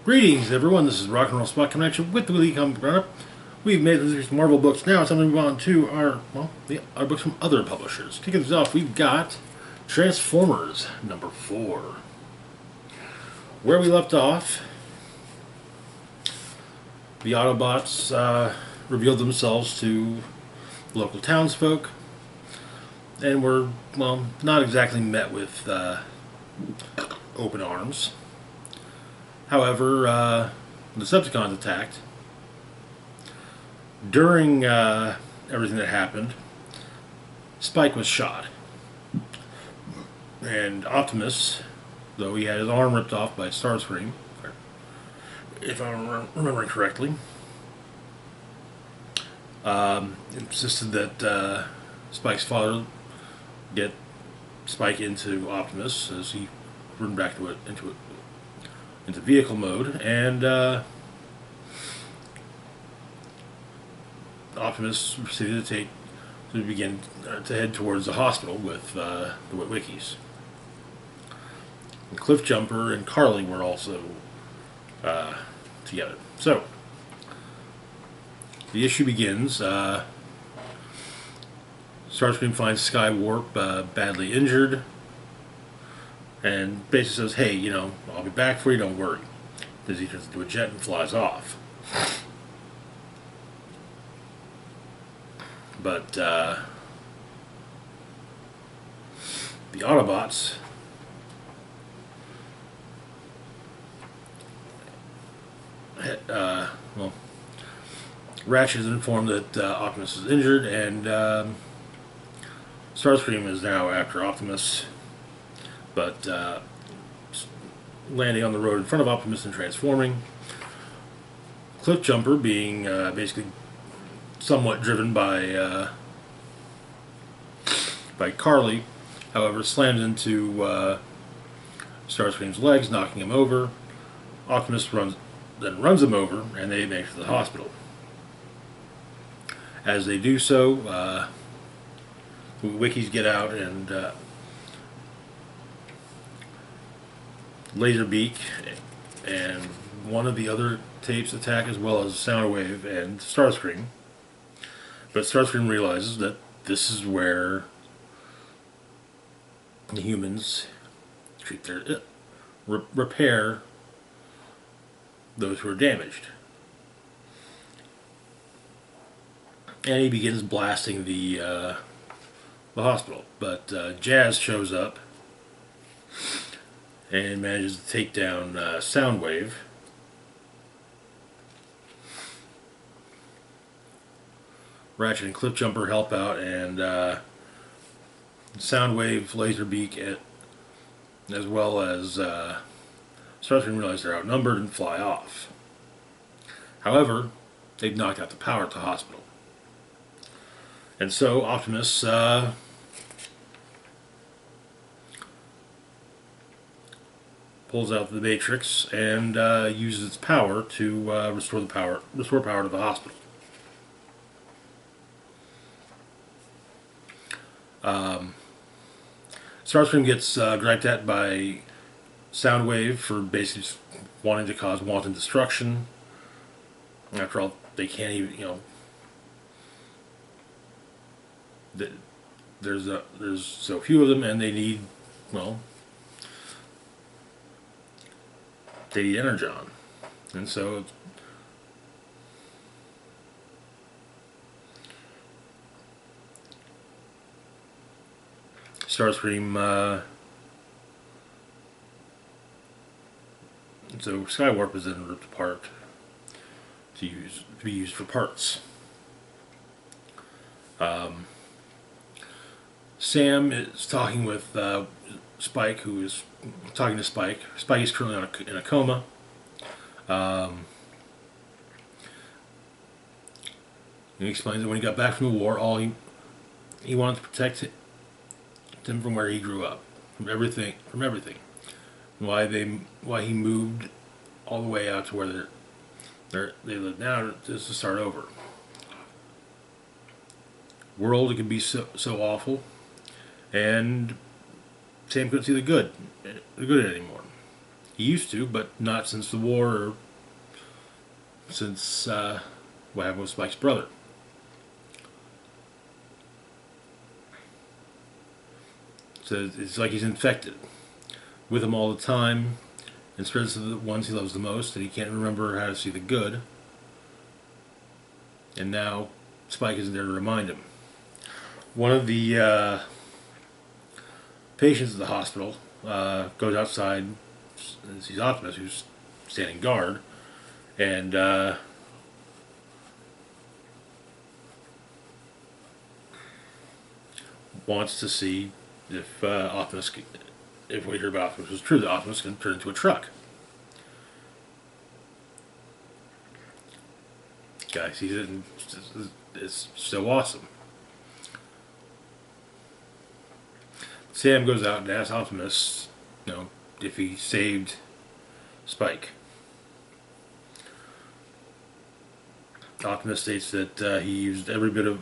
Greetings, everyone. This is Rock and Roll Spot Connection with the Weekly Comic Roundup. We've made these Marvel books now. It's time to move on to our books from other publishers. Kicking this off, we've got Transformers number 4. Where we left off, the Autobots revealed themselves to local townsfolk, and were not exactly met with open arms. However, the Decepticons attacked. During everything that happened, Spike was shot. And Optimus, though he had his arm ripped off by Starscream, if I'm remembering correctly, insisted that Spike's father get Spike into Optimus as he run back into vehicle mode, and Optimus proceeded to begin to head towards the hospital with the Witwickies. And Cliffjumper and Carly were also together. So the issue begins. Starscream finds Skywarp badly injured, and basically says, "Hey, I'll be back for you. Don't worry." Then he turns into a jet and flies off. But the Autobots Ratchet is informed that Optimus is injured, and Starscream is now after Optimus, but landing on the road in front of Optimus and transforming. Cliffjumper, being basically somewhat driven by Carly, however, slams into Starscream's legs, knocking him over. Optimus runs him over, and they make it to the hospital. As they do so, the Wickies get out, and Laserbeak and one of the other tapes attack, as well as Soundwave and Starscream. But Starscream realizes that this is where the humans treat their repair those who are damaged. And he begins blasting the hospital. But Jazz shows up and manages to take down Soundwave. Ratchet and Cliffjumper help out, and Soundwave, Laserbeak, as well as Starscream realize they're outnumbered and fly off. However, they've knocked out the power at the hospital. And so Optimus pulls out the Matrix and uses its power to restore power to the hospital. Starscream gets griped at by Soundwave for basically wanting to cause wanton destruction. After all, they can't even, there's so few of them, and they need Energon, and so Starscream. So Skywarp is then ripped apart to be used for parts. Sam is talking with Spike, who is talking to Spike. Spike is currently in a coma. He explains that when he got back from the war, all he wanted to protect him from where he grew up, from everything. Why he moved all the way out to where they live now, just to start over. World, it can be so awful, and Sam couldn't see the good anymore. He used to, but not since the war or since what happened with Spike's brother. So it's like he's infected with him all the time and spreads to the ones he loves the most, and he can't remember how to see the good. And now Spike isn't there to remind him. One of the patients at the hospital goes outside and sees Optimus, who's standing guard, and wants to see if Optimus, if what we heard about Optimus was true, that Optimus can turn into a truck. Guy sees it and it's so awesome. Sam goes out and asks Optimus, if he saved Spike. Optimus states that he used every bit of.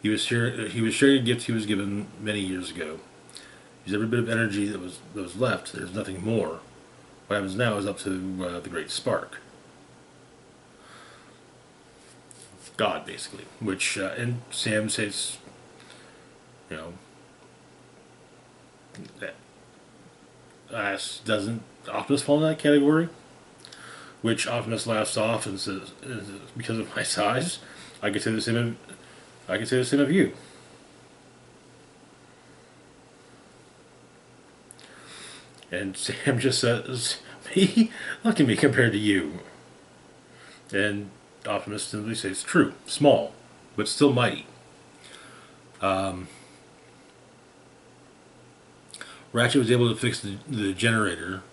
He was sharing a gift he was given many years ago. He used every bit of energy that was left. There's nothing more. What happens now is up to the Great Spark. God, basically. Which, and Sam says, that doesn't Optimus fall in that category? Which Optimus laughs off and says, because of my size, I could say the same of you. And Sam just says, me? Look at me compared to you. And Optimus simply says, true, small, but still mighty. Ratchet was able to fix the generator.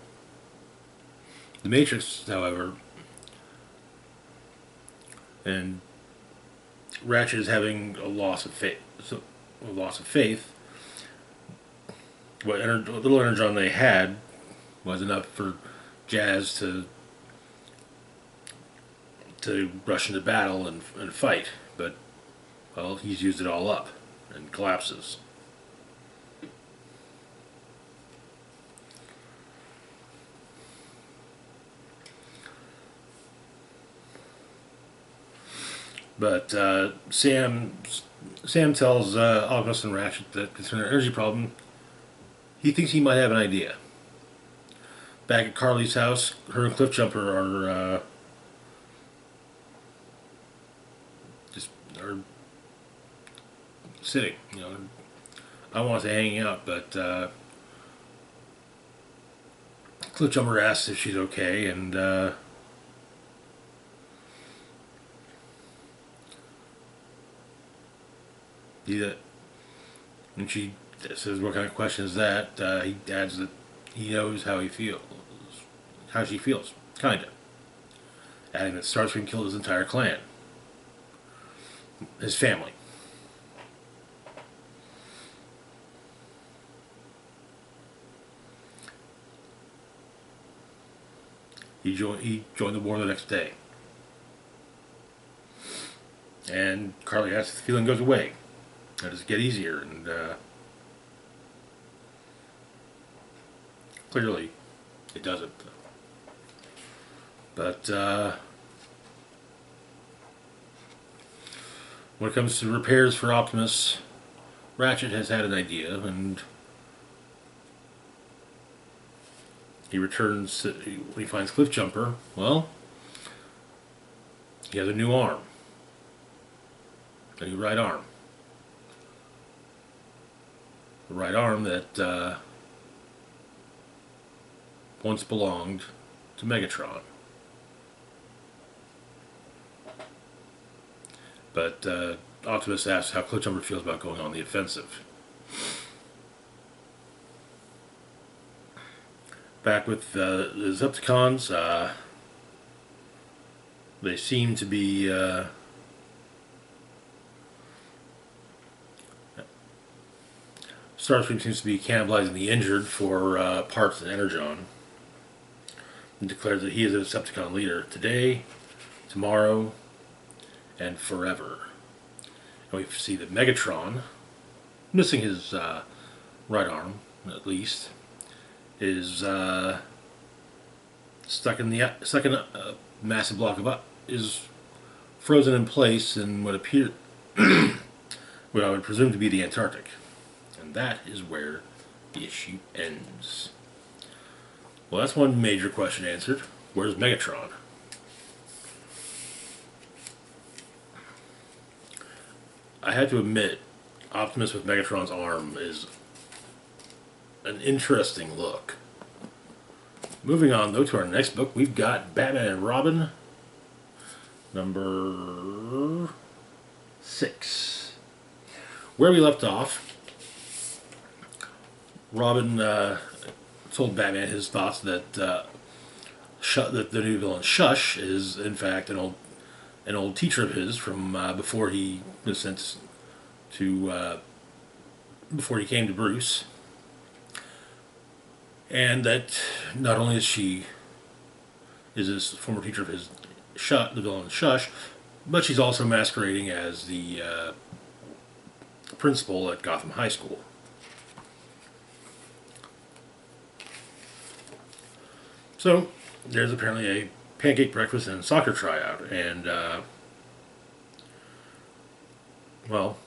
The Matrix, however, and Ratchet is having a loss of faith. What little energon they had was enough for Jazz to rush into battle and fight, but well, he's used it all up and collapses. But Sam tells Optimus and Ratchet that concerning their energy problem, he thinks he might have an idea. Back at Carly's house, her and Cliffjumper are sitting. I want to say hanging out, but Cliffjumper asks if she's okay, and and she says, "What kind of question is that?" He adds that he knows how she feels, kinda. Adding that Starscream killed his entire clan, his family. He joined the war the next day, and Carly asks if the feeling goes away. How does it get easier? And clearly, it doesn't. But when it comes to repairs for Optimus, Ratchet has had an idea, and he returns when he finds Cliffjumper. Well, he has a new arm, a new right arm. The right arm that once belonged to Megatron. But Optimus asks how Cliffjumper feels about going on the offensive. Back with the Decepticons, they seem to be Starscream seems to be cannibalizing the injured for parts and energon, and declares that he is a Decepticon leader today, tomorrow, and forever. And we see that Megatron, missing his right arm at least, is stuck in a massive block of is frozen in place in what I would presume to be the Antarctic, and that is where the issue ends. Well, that's one major question answered. Where's Megatron? I had to admit, Optimus with Megatron's arm is an interesting look. Moving on, though, to our next book, we've got Batman and Robin, number 6. Where we left off, Robin told Batman his thoughts that that the new villain Shush is, in fact, an old teacher of his from before he was sent to before he came to Bruce, and that not only is this former teacher of his, the villain Shush, but she's also masquerading as the principal at Gotham High School. So there's apparently a pancake breakfast and soccer tryout, and well,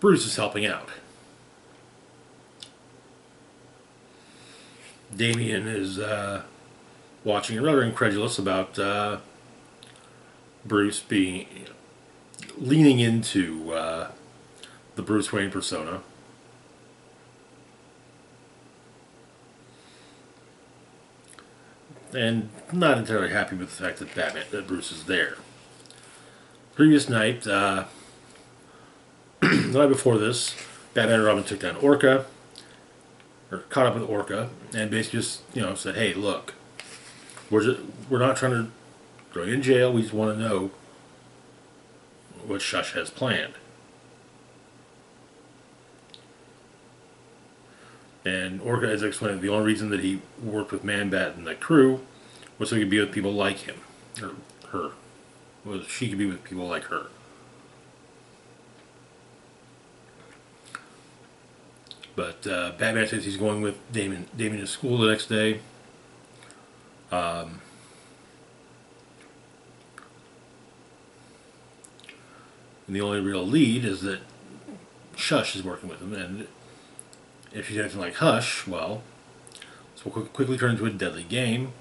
Bruce is helping out. Damian is watching, rather incredulous about Bruce leaning into the Bruce Wayne persona. And not entirely happy with the fact that Bruce is there. Previous night, the night before this, Batman and Robin took down Orca, or caught up with Orca, and basically just said, "Hey, look, we're not trying to throw you in jail. We just want to know what Shush has planned." And Orca has explained the only reason that he worked with Man-Bat and that crew was so he could be with people like him, or her. Was she could be with people like her. But Batman says he's going with Damien to school the next day. And the only real lead is that Shush is working with him, and if she's anything like Hush, well, this will quickly turn into a deadly game.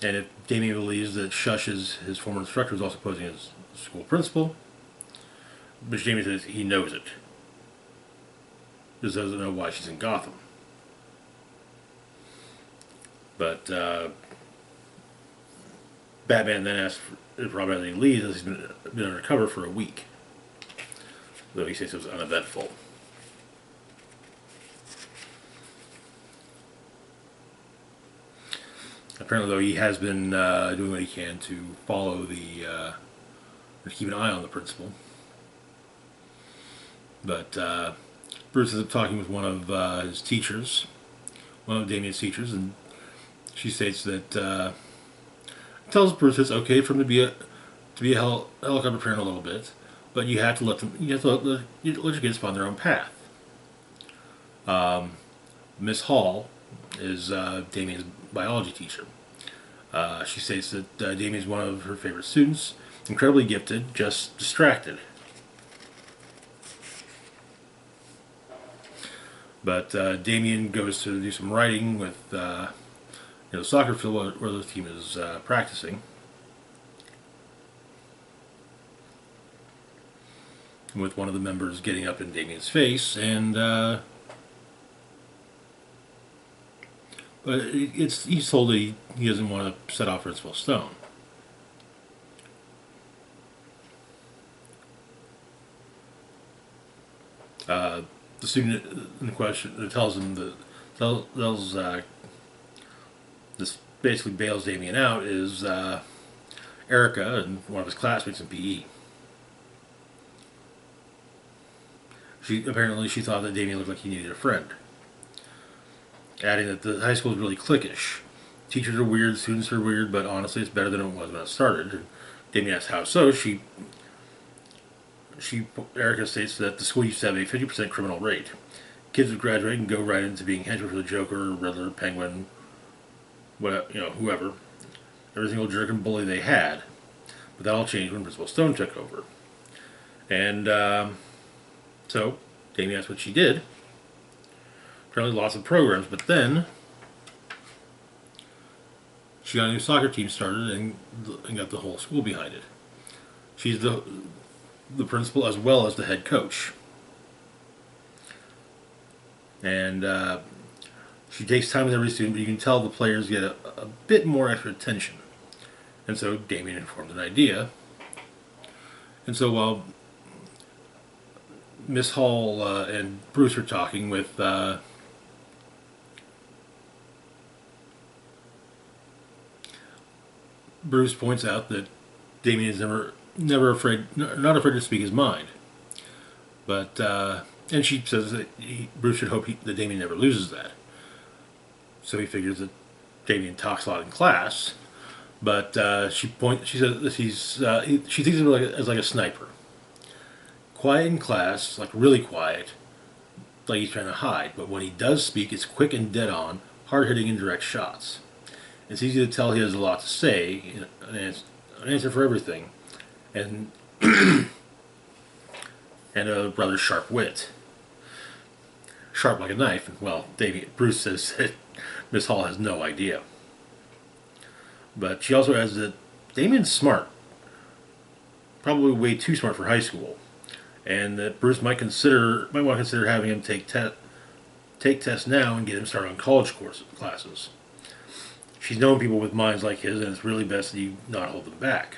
And if Damien believes that Shush, his former instructor, is also posing as school principal, which Damien says he knows it, just doesn't know why she's in Gotham. But Batman then asks if Robin has any leads, as he's been undercover for a week, though he says it was uneventful. Apparently, though, he has been doing what he can to follow or keep an eye on the principal. But Bruce ends up talking with one of his teachers, one of Damien's teachers, and she states that tells Bruce it's okay for him to be a helicopter parent a little bit, but you have to let your kids find their own path. Miss Hall is Damien's biology teacher. She states that Damien is one of her favorite students, incredibly gifted, just distracted. But Damien goes to do some writing with the soccer field where the team is practicing. With one of the members getting up in Damien's face, and but he's told that he doesn't want to set off Principal Stone. The student in question tells him this basically bails Damien out is Erica and one of his classmates in PE. She thought that Damien looked like he needed a friend, adding that the high school is really cliquish. Teachers are weird, students are weird, but honestly it's better than it was when it started. And Damien asks how so. Erica states that the school used to have a 50% criminal rate, kids would graduate and go right into being henchmen for the Joker, Riddler, Penguin, what whoever, every single jerk and bully they had. But that all changed when Principal Stone took over. And so, Damien, that's what she did. Apparently lots of programs, but then she got a new soccer team started and got the whole school behind it. She's the principal as well as the head coach. And she takes time with every student, but you can tell the players get a bit more extra attention. And so Damien informed an idea. And so while Miss Hall and Bruce are talking with Bruce points out that Damien is not afraid to speak his mind. But and she says that Bruce should hope that Damien never loses that. So he figures that Damien talks a lot in class, but she says that she thinks of him as like a sniper, quiet in class, like really quiet, like he's trying to hide. But when he does speak, it's quick and dead on, hard hitting and direct shots. It's easy to tell he has a lot to say, an answer for everything, and and a rather sharp wit. Sharp like a knife. Well, Bruce says that Miss Hall has no idea. But she also adds that Damien's smart, probably way too smart for high school, and that Bruce might want to consider having him take tests now and get him started on college classes. She's known people with minds like his, and it's really best that you not hold them back.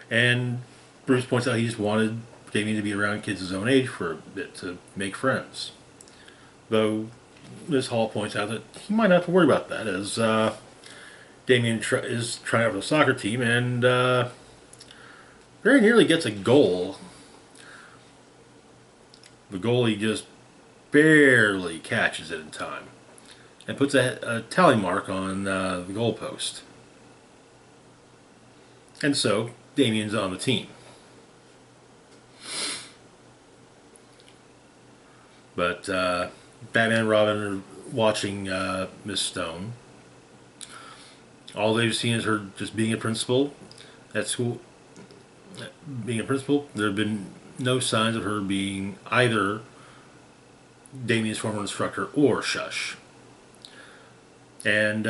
And Bruce points out he just wanted Damien to be around kids his own age for a bit to make friends. Though Miss Hall points out that he might not have to worry about that, as Damien is trying out for the soccer team and very nearly gets a goal. The goalie just barely catches it in time and puts a tally mark on the goalpost. And so, Damien's on the team. But Batman and Robin are watching Miss Stone. All they've seen is her just being a principal at school. Being a principal, there have been no signs of her being either Damien's former instructor or Shush. And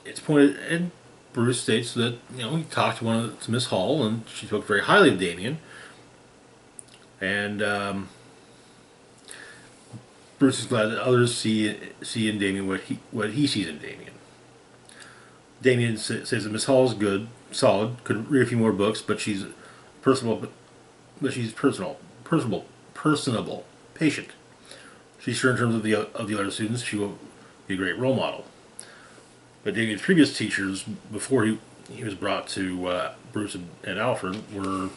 it's pointed, and Bruce states that he talked to Miss Hall, and she spoke very highly of Damien. And Bruce is glad that others see in Damien what he sees in Damien. Damien says that Miss Hall is good, solid, could read a few more books, but she's personable, patient. She's sure in terms of the other students, she will be a great role model. But Damien's previous teachers, before he was brought to Bruce and Alfred, were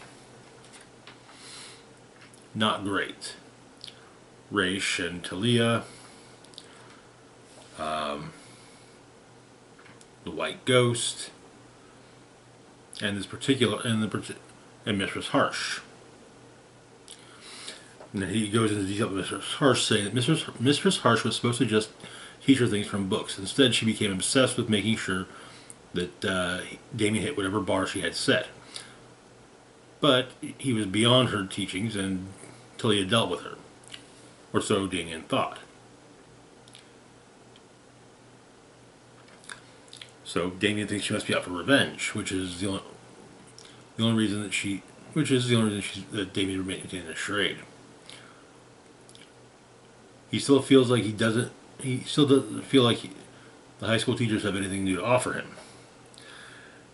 not great. Raish and Talia, the White Ghost, and and Mistress Harsh. And then he goes into detail with Mistress Harsh, saying that Mistress Harsh was supposed to just teach her things from books. Instead, she became obsessed with making sure that Damien hit whatever bar she had set. But he was beyond her teachings until he had dealt with her. Or so Damien thought. So Damien thinks she must be out for revenge, which is the only reason that Damien remains in a charade. He still feels like he still doesn't feel like the high school teachers have anything new to offer him.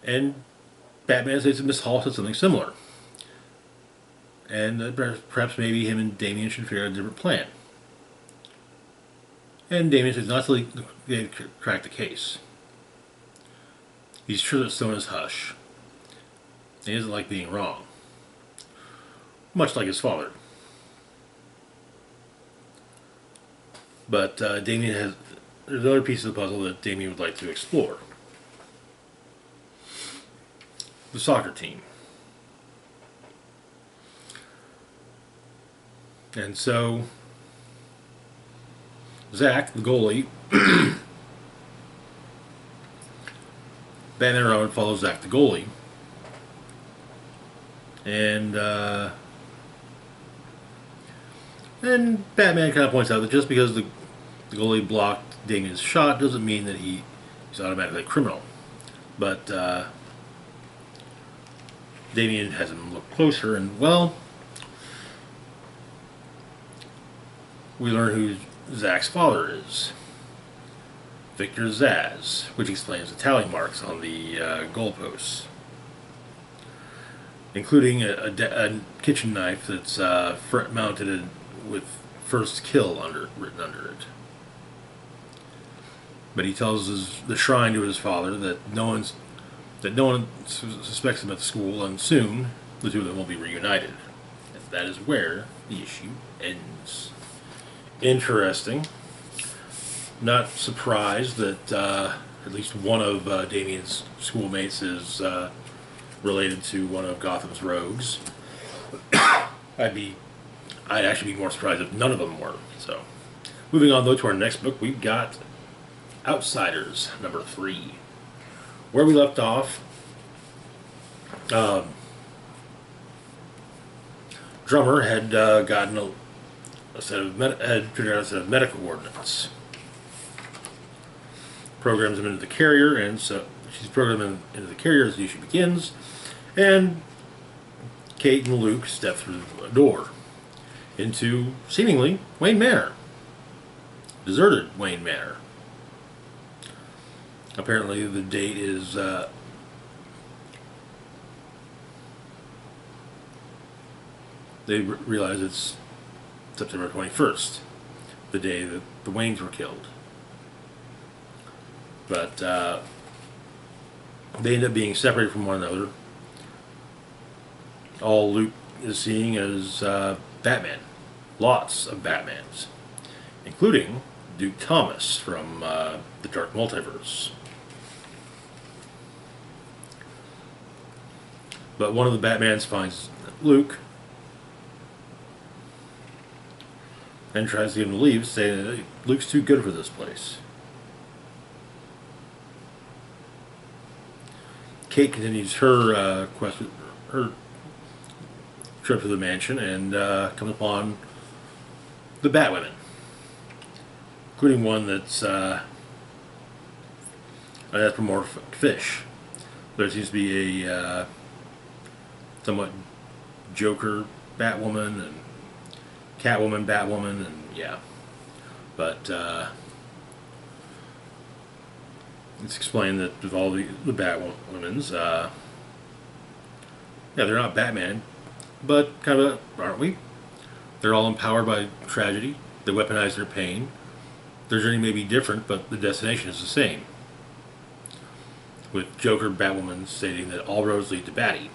And Batman says that Miss Hall said something similar. And perhaps maybe him and Damien should figure out a different plan. And Damien says not till they crack the case. He's sure that Stone is Hush. He doesn't like being wrong. Much like his father. But there's other pieces of the puzzle that Damien would like to explore. The soccer team. And so Zach, the goalie, Batman and Robin follows Zach, the goalie, and Batman kind of points out that just because the goalie blocked Damian's shot doesn't mean that he's automatically a criminal. But Damian has him look closer, and well, we learn who Zach's father is. Victor Zsasz, which explains the tally marks on the goalposts, including a kitchen knife that's mounted with "First Kill" written under it. But he tells the shrine to his father that no one suspects him at the school, and soon the two of them will be reunited. And that is where the issue ends. Interesting. Not surprised that at least one of Damian's schoolmates is related to one of Gotham's rogues. I'd actually be more surprised if none of them were. So, moving on though to our next book, we've got Outsiders #3. Where we left off, Drummer had gotten had figured out a set of medical ordnance. Programs him into the carrier, and so she's programmed him into the carrier as the issue begins, and Kate and Luke step through a door into, seemingly, Wayne Manor. Deserted Wayne Manor. Apparently the date is they realize it's September 21st, the day that the Waynes were killed. But they end up being separated from one another. All Luke is seeing is Batman. Lots of Batmans. Including Duke Thomas from the Dark Multiverse. But one of the Batmans finds Luke and tries to get him to leave, saying that Luke's too good for this place. Kate continues her her trip to the mansion, and comes upon the Batwomen, including one that's an anthropomorphic fish. There seems to be a somewhat Joker Batwoman and Catwoman Batwoman, and yeah, but it's explained that with all the Batwomen's, yeah, they're not Batman, but kind of, aren't we? They're all empowered by tragedy. They weaponize their pain. Their journey may be different, but the destination is the same. With Joker Batwoman stating that all roads lead to Batty.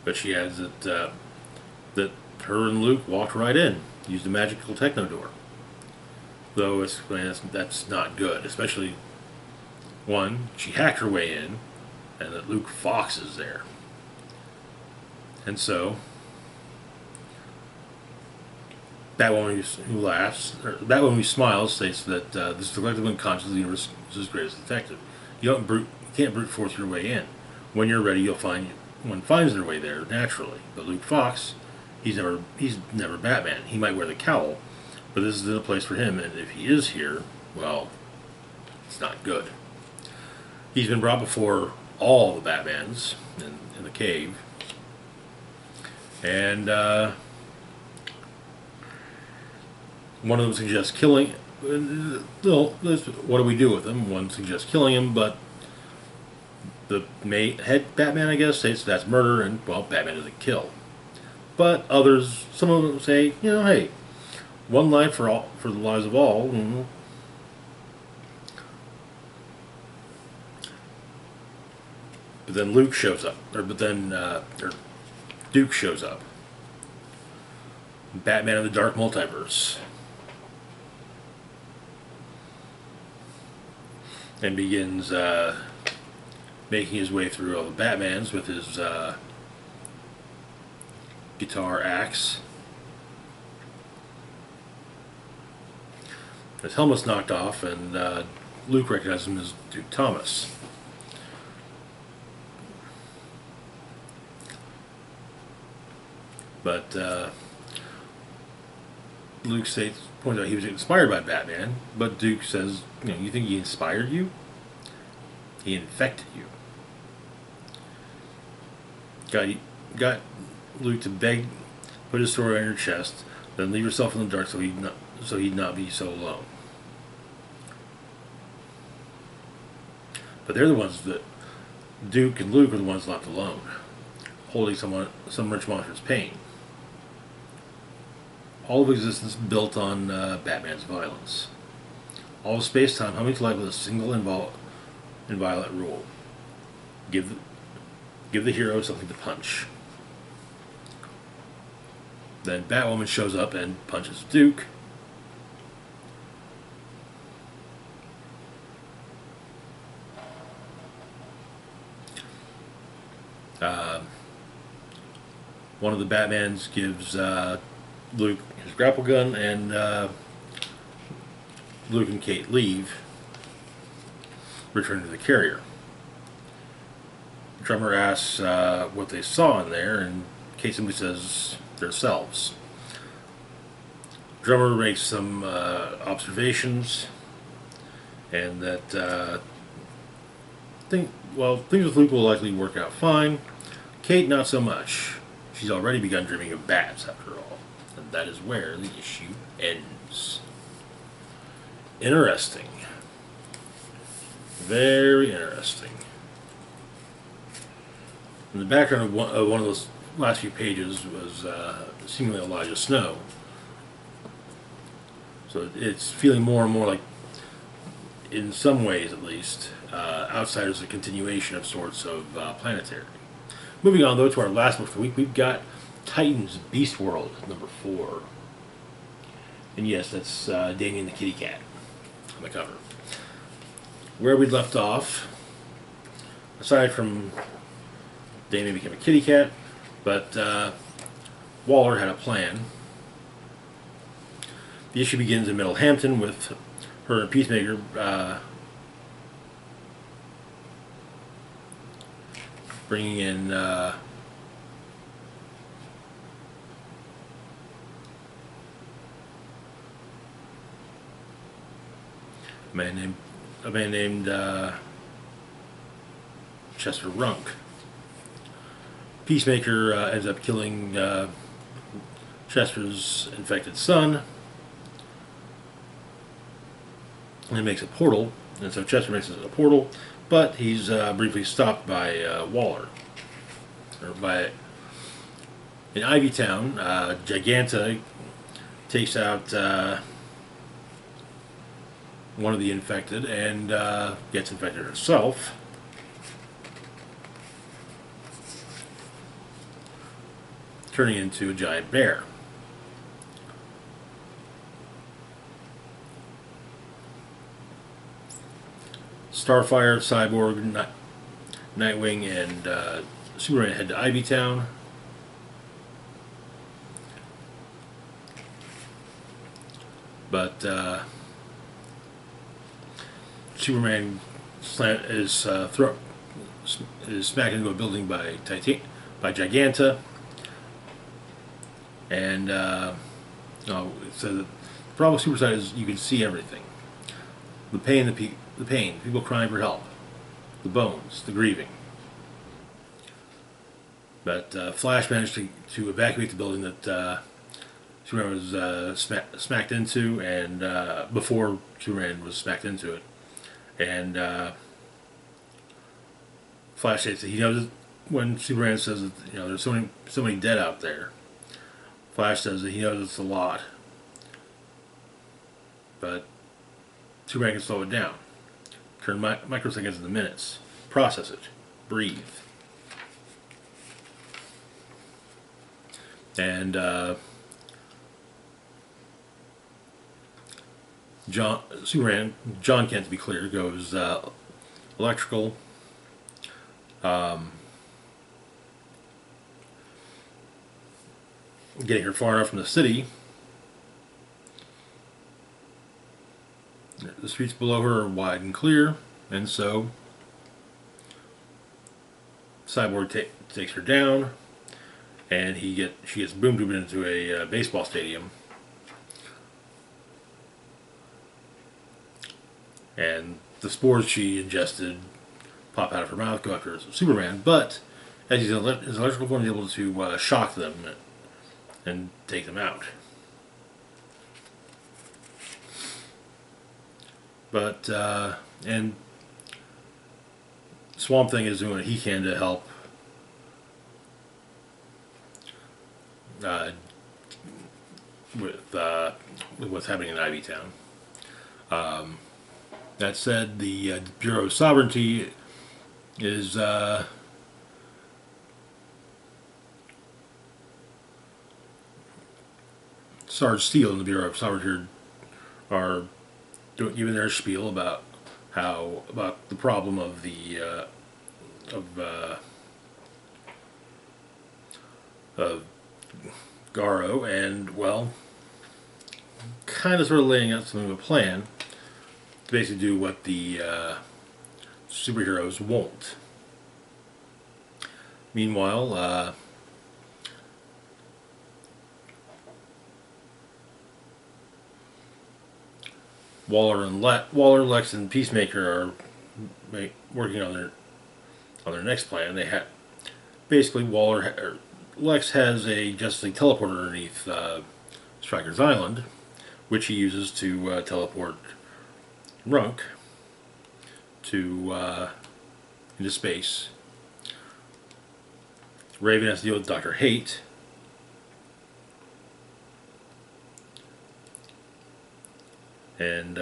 But she adds that that her and Luke walked right in, used a magical techno door. Though it's that's not good, especially one, she hacked her way in, and that Luke Fox is there. And so Batwoman who laughs, or Batwoman who smiles, states that this is the collective unconscious of the universe's greatest detective. You can't brute force your way in. When you're ready, you'll find one finds their way there naturally. But Luke Fox, he's never Batman. He might wear the cowl, but this is the place for him. And if he is here, well, it's not good. He's been brought before all the Batmans in the cave, and one of them suggests killing. What do we do with him? One suggests killing him, but the head Batman, I guess, says that's murder, and well, Batman doesn't kill. But others, some of them say, hey, one life for the lives of all. But then Luke shows up, or Duke shows up. Batman of the Dark Multiverse. and begins making his way through all the Batmans with his guitar axe. His helmet's knocked off, and Luke recognizes him as Duke Thomas. But Luke points out he was inspired by Batman, but Duke says, you think he inspired you? He infected you. Got Luke to beg, put his sword on your chest, then leave yourself in the dark so he'd not be so alone. But they're the ones that Duke and Luke are the ones left alone, holding some rich monster's pain. All of existence built on Batman's violence. All of space-time humming to life with a single inviolate rule. Give the hero something to punch. Then Batwoman shows up and punches Duke. One of the Batmans gives Luke his grapple gun, and Luke and Kate leave, return to the carrier. Drummer asks what they saw in there, and Kate simply says themselves. Drummer makes some observations, and that things with Luke will likely work out fine. Kate, not so much. She's already begun dreaming of bats, after all. And that is where the issue ends. Interesting. Very interesting. In the background of one of those last few pages was seemingly Elijah Snow. So it's feeling more and more like, in some ways at least, Outsiders a continuation of sorts of Planetary. Moving on, though, to our last book of the week, we've got Titans Beast World, number 4. And yes, that's Damien the Kitty Cat on the cover. Where we left off, aside from Damien became a kitty cat, but Waller had a plan. The issue begins in Middlehampton with her and Peacemaker bringing in a man named Chester Runk. Peacemaker ends up killing Chester's infected son, and it makes a portal, and so Chester makes a portal, but he's briefly stopped by Waller. In Ivytown, Giganta takes out one of the infected and gets infected herself. Turning into a giant bear. Starfire, Cyborg, Nightwing, and Superman head to Ivytown. But Superman is smacked into a building by Giganta. And so the problem with Superside is you can see everything. The pain, people crying for help, the bones, the grieving. But Flash managed to evacuate the building that Superman was smacked into, and before Superman was smacked into it. And Flash says that he knows when Superman says that there's so many dead out there. Flash says that he knows it's a lot, but Superman can slow it down, turn microseconds into minutes, process it, breathe. And John Kent, to be clear, goes electrical. Getting her far enough from the city. The streets below her are wide and clear, and so Cyborg takes her down, and she gets boom tubed into a baseball stadium, and the spores she ingested pop out of her mouth, go after Superman. But as his electrical form is able to shock them and take them out. But and Swamp Thing is doing what he can to help with what's happening in Ivy Town. That said, the Bureau of Sovereignty is Sarge Steele and the Bureau of Sovereignty are giving their spiel about the problem of Garo, and well, kind of sort of laying out some of a plan to basically do what the superheroes won't. Meanwhile, Waller, Lex, and Peacemaker are working on their next plan. They have basically Lex has a Justice League teleporter underneath Stryker's Island, which he uses to teleport Runk into space. Raven has to deal with Dr. Hate. And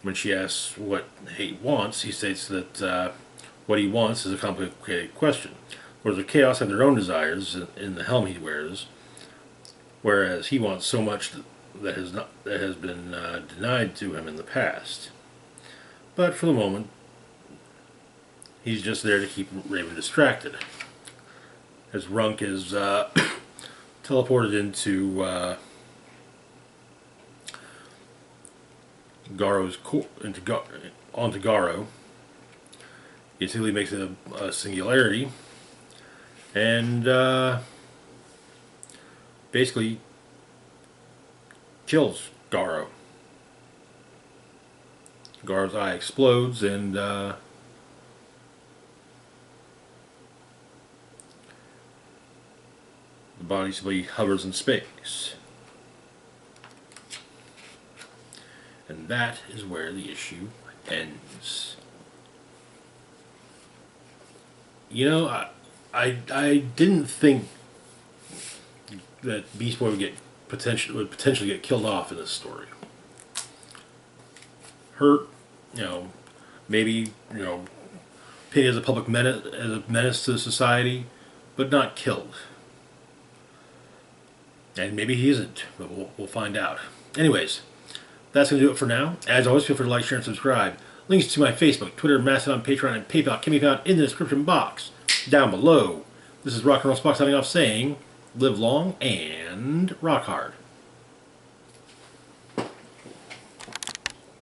when she asks what Hate wants, he states that what he wants is a complicated question. Lords of Chaos have their own desires in the helm he wears, whereas he wants so much that has been denied to him in the past. But for the moment, he's just there to keep Raven distracted. As Runk is teleported onto Garo, he simply makes it a singularity, and basically kills Garo. Garo's eye explodes, and the body simply hovers in space. And that is where the issue ends. You know, I didn't think that Beast Boy would potentially get killed off in this story. Hurt, maybe painted as a public menace to society, but not killed. And maybe he isn't, but we'll find out. Anyways, that's going to do it for now. As always, feel free to like, share, and subscribe. Links to my Facebook, Twitter, Mastodon, Patreon, and PayPal can be found in the description box down below. This is Rock and Roll Spock signing off saying, live long and rock hard.